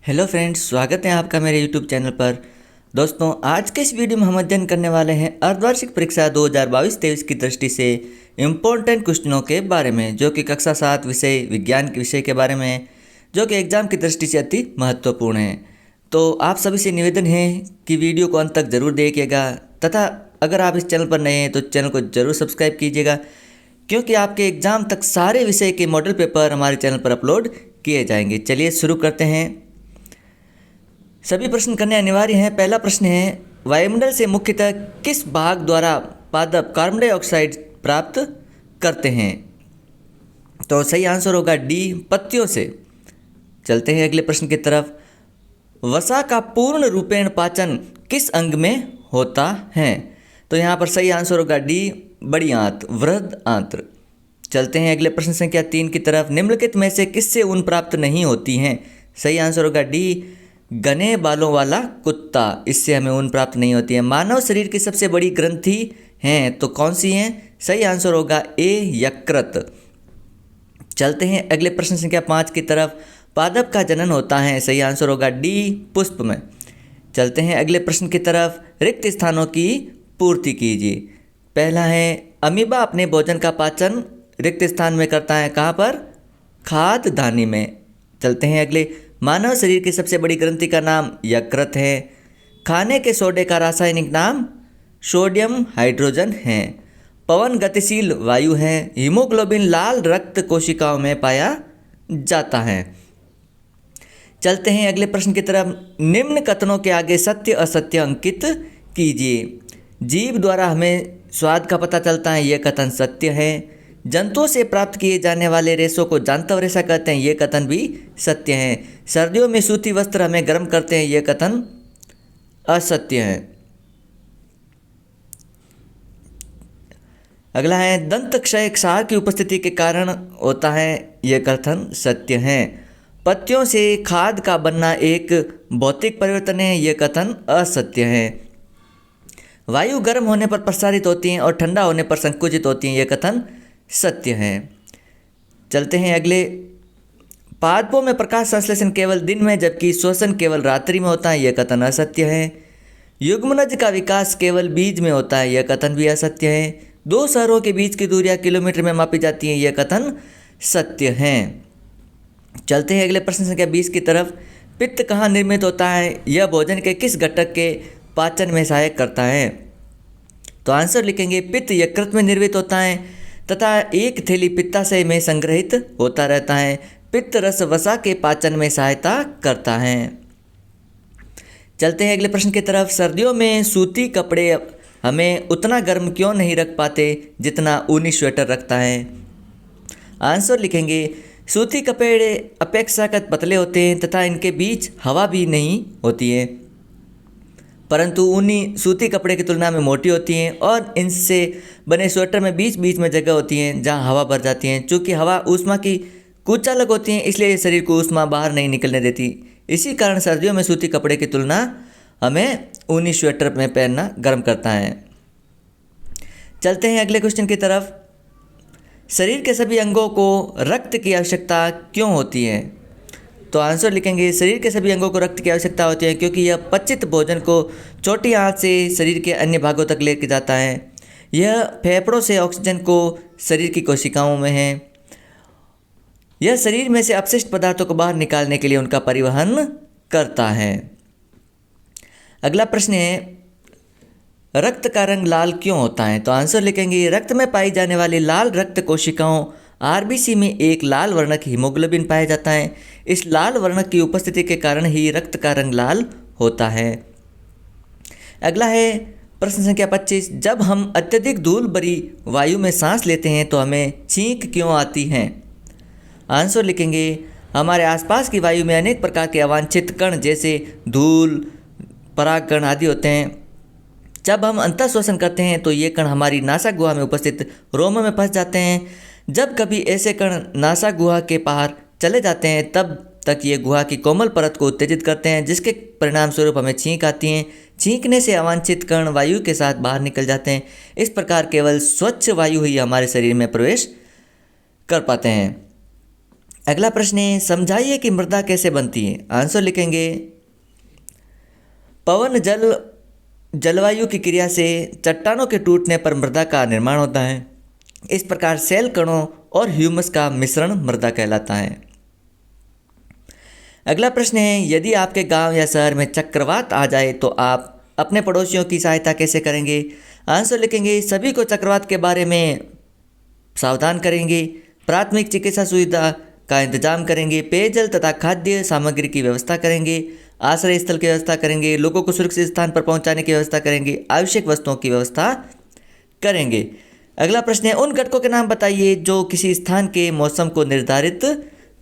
Hello friends, स्वागत है आपका मेरे यूट्यूब चैनल पर। दोस्तों, आज के इस वीडियो में हम अध्ययन करने वाले हैं अर्धवार्षिक परीक्षा 2022-23 की दृष्टि से इम्पोर्टेंट क्वेश्चनों के बारे में, जो कि कक्षा 7 विषय विज्ञान के विषय के बारे में, जो कि एग्जाम की दृष्टि से अति महत्वपूर्ण है। तो आप सभी से निवेदन है कि वीडियो को अंत तक जरूर देखिएगा, तथा अगर आप इस चैनल पर नए हैं तो चैनल को जरूर सब्सक्राइब कीजिएगा, क्योंकि आपके एग्जाम तक सारे विषय के मॉडल पेपर हमारे चैनल पर अपलोड किए जाएंगे। चलिए शुरू करते हैं। सभी प्रश्न करने अनिवार्य हैं। पहला प्रश्न है, वायुमंडल से मुख्यतः किस भाग द्वारा पादप कार्बन डाइऑक्साइड प्राप्त करते हैं? तो सही आंसर होगा डी, पत्तियों से। चलते हैं अगले प्रश्न की तरफ। वसा का पूर्ण रूपेण पाचन किस अंग में होता है? तो यहाँ पर सही आंसर होगा डी, बड़ी आंत, वृहद आंत्र। चलते हैं अगले प्रश्न संख्या 3 की तरफ। निम्नलिखित में से किससे ऊन प्राप्त नहीं होती हैं? सही आंसर होगा डी, घने बालों वाला कुत्ता, इससे हमें ऊन प्राप्त नहीं होती है। मानव शरीर की सबसे बड़ी ग्रंथि हैं तो कौन सी हैं? सही आंसर होगा ए, यकृत। चलते हैं अगले प्रश्न संख्या 5 की तरफ। पादप का जनन होता है? सही आंसर होगा डी, पुष्प में। चलते हैं अगले प्रश्न की तरफ। रिक्त स्थानों की पूर्ति कीजिए। पहला है, अमीबा अपने भोजन का पाचन रिक्त स्थान में करता है, कहाँ पर? खाद्य धानी में। चलते हैं अगले। मानव शरीर की सबसे बड़ी ग्रंथि का नाम यकृत है। खाने के सोडे का रासायनिक नाम सोडियम हाइड्रोजन है। पवन गतिशील वायु है। हीमोग्लोबिन लाल रक्त कोशिकाओं में पाया जाता है। चलते हैं अगले प्रश्न की तरफ। निम्न कथनों के आगे सत्य असत्य अंकित कीजिए। जीभ द्वारा हमें स्वाद का पता चलता है, यह कथन सत्य है। जंतुओं से प्राप्त किए जाने वाले रेशों को जांतव रेशा कहते हैं, ये कथन भी सत्य है। सर्दियों में सूती वस्त्र हमें गर्म करते हैं, ये कथन असत्य है। अगला है, दंत क्षय क्षार की उपस्थिति के कारण होता है, यह कथन सत्य है। पत्तियों से खाद का बनना एक भौतिक परिवर्तन है, यह कथन असत्य है। वायु गर्म होने पर प्रसारित होती है और ठंडा होने पर संकुचित होती है, यह कथन सत्य है। चलते हैं अगले। पादपों में प्रकाश संश्लेषण केवल दिन में जबकि श्वसन केवल रात्रि में होता है, यह कथन असत्य है। युग्मनज का विकास केवल बीज में होता है, यह कथन भी असत्य है। दो शहरों के बीच की दूरियां किलोमीटर में मापी जाती हैं, यह कथन सत्य है। चलते हैं अगले प्रश्न संख्या 20 की तरफ। पित्त कहाँ निर्मित होता है? यह भोजन के किस घटक के पाचन में सहायक करता है? तो आंसर लिखेंगे, पित्त यकृत में निर्मित होता है तथा एक थैली पित्ताशय में संग्रहित होता रहता है। पित्त रस वसा के पाचन में सहायता करता है। चलते हैं अगले प्रश्न की तरफ। सर्दियों में सूती कपड़े हमें उतना गर्म क्यों नहीं रख पाते जितना ऊनी स्वेटर रखता है? आंसर लिखेंगे, सूती कपड़े अपेक्षाकृत पतले होते हैं तथा इनके बीच हवा भी नहीं होती है, परंतु ऊनी सूती कपड़े की तुलना में मोटी होती हैं और इनसे बने स्वेटर में बीच बीच में जगह होती हैं जहां हवा भर जाती है। चूँकि हवा ऊष्मा की कुचालक होती है, इसलिए शरीर को ऊष्मा बाहर नहीं निकलने देती। इसी कारण सर्दियों में सूती कपड़े की तुलना हमें ऊनी स्वेटर में पहनना गर्म करता है। चलते हैं अगले क्वेश्चन की तरफ। शरीर के सभी अंगों को रक्त की आवश्यकता क्यों होती है? तो आंसर लिखेंगे, शरीर के सभी अंगों को रक्त की आवश्यकता होती है क्योंकि यह पचित भोजन को छोटी आंत से शरीर के अन्य भागों तक लेकर जाता है। यह फेफड़ों से ऑक्सीजन को शरीर की कोशिकाओं में है। यह शरीर में से अपशिष्ट पदार्थों को बाहर निकालने के लिए उनका परिवहन करता है। अगला प्रश्न है, रक्त का रंग लाल क्यों होता है? तो आंसर लिखेंगे, रक्त में पाई जाने वाली लाल रक्त कोशिकाओं आरबीसी में एक लाल वर्णक हीमोग्लोबिन पाया जाता है। इस लाल वर्णक की उपस्थिति के कारण ही रक्त का रंग लाल होता है। अगला है प्रश्न संख्या 25। जब हम अत्यधिक धूल भरी वायु में सांस लेते हैं तो हमें छींक क्यों आती है? आंसर लिखेंगे, हमारे आसपास की वायु में अनेक प्रकार के अवांछित कण जैसे धूल, परागकण आदि होते हैं। जब हम अंतःश्वसन करते हैं तो ये कण हमारी नासा गुहा में उपस्थित रोम में फंस जाते हैं। जब कभी ऐसे कण नासा गुहा के बाहर चले जाते हैं तब तक ये गुहा की कोमल परत को उत्तेजित करते हैं, जिसके परिणाम स्वरूप हमें छींक आती है। छींकने से अवांछित कण वायु के साथ बाहर निकल जाते हैं। इस प्रकार केवल स्वच्छ वायु ही हमारे शरीर में प्रवेश कर पाते हैं। अगला प्रश्न है, समझाइए कि मृदा कैसे बनती है। आंसर लिखेंगे, पवन जल जलवायु की क्रिया से चट्टानों के टूटने पर मृदा का निर्माण होता है। इस प्रकार सेल कणों और ह्यूमस का मिश्रण मृदा कहलाता है। अगला प्रश्न है, यदि आपके गांव या शहर में चक्रवात आ जाए तो आप अपने पड़ोसियों की सहायता कैसे करेंगे। आंसर लिखेंगे, सभी को चक्रवात के बारे में सावधान करेंगे, प्राथमिक चिकित्सा सुविधा का इंतजाम करेंगे, पेयजल तथा खाद्य सामग्री की व्यवस्था करेंगे, आश्रय स्थल की व्यवस्था करेंगे, लोगों को सुरक्षित स्थान पर पहुंचाने की व्यवस्था करेंगे, आवश्यक वस्तुओं की व्यवस्था करेंगे। अगला प्रश्न है, उन घटकों के नाम बताइए जो किसी स्थान के मौसम को निर्धारित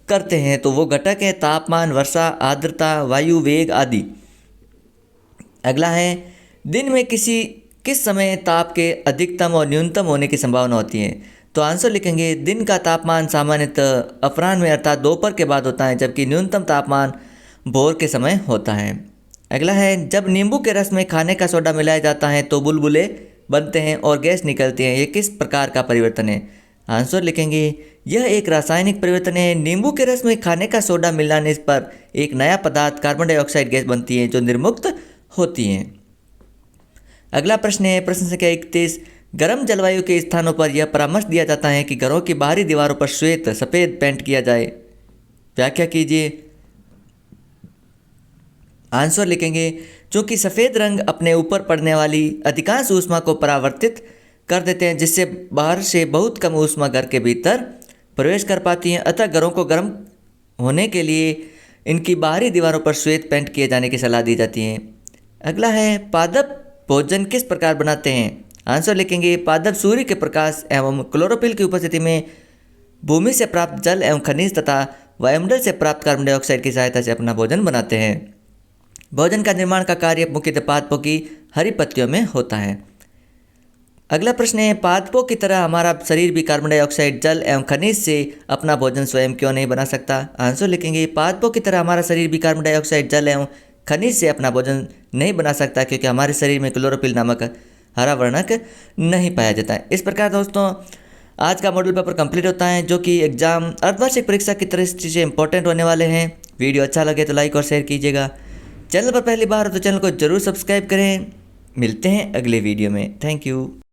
करते हैं। तो वो घटक है तापमान, वर्षा, आर्द्रता, वायु वेग आदि। अगला है, दिन में किस समय ताप के अधिकतम और न्यूनतम होने की संभावना होती है। तो आंसर लिखेंगे, दिन का तापमान सामान्यतः अपराह्न में अर्थात दोपहर के बाद होता है, जबकि न्यूनतम तापमान भोर के समय होता है। अगला है, जब नींबू के रस में खाने का सोडा मिलाया जाता है तो बुलबुले बनते हैं और गैस निकलती है। ये किस प्रकार का परिवर्तन है। आंसर लिखेंगे, यह एक रासायनिक परिवर्तन है। नींबू के रस में खाने का सोडा मिलाने पर एक नया पदार्थ कार्बन डाइऑक्साइड गैस बनती है जो निर्मुक्त होती है। अगला प्रश्न है, प्रश्न संख्या 31, गर्म जलवायु के स्थानों पर यह परामर्श दिया जाता है कि घरों की बाहरी दीवारों पर श्वेत सफ़ेद पेंट किया जाए। व्याख्या कीजिए। आंसर लिखेंगे, चूँकि सफ़ेद रंग अपने ऊपर पड़ने वाली अधिकांश ऊष्मा को परावर्तित कर देते हैं, जिससे बाहर से बहुत कम ऊष्मा घर के भीतर प्रवेश कर पाती हैं। अतः घरों को गर्म होने के लिए इनकी बाहरी दीवारों पर श्वेत पेंट किए जाने की सलाह दी जाती है। अगला है, पादप भोजन किस प्रकार बनाते हैं। आंसर लिखेंगे, पादप सूर्य के प्रकाश एवं क्लोरोफिल की उपस्थिति में भूमि से प्राप्त जल एवं खनिज तथा वायुमंडल से प्राप्त कार्बन डाइऑक्साइड की सहायता से अपना भोजन बनाते हैं। भोजन का निर्माण का कार्य मुख्यतः पादपों की हरी पत्तियों में होता है। अगला प्रश्न है, पादपों की तरह हमारा शरीर भी कार्बन डाइऑक्साइड, जल एवं खनिज से अपना भोजन स्वयं क्यों नहीं बना सकता। आंसर लिखेंगे, पादपों की तरह हमारा शरीर भी कार्बन डाइऑक्साइड, जल एवं खनिज से अपना भोजन नहीं बना सकता, क्योंकि हमारे शरीर में क्लोरोफिल नामक हरा वर्णक नहीं पाया जाता है। इस प्रकार दोस्तों आज का मॉडल पेपर कंप्लीट होता है, जो कि एग्जाम अर्धवार्षिक परीक्षा की दृष्टि से इंपॉर्टेंट होने वाले हैं। वीडियो अच्छा लगे तो लाइक और शेयर कीजिएगा। चैनल पर पहली बार हो तो चैनल को जरूर सब्सक्राइब करें। मिलते हैं अगले वीडियो में। Thank you.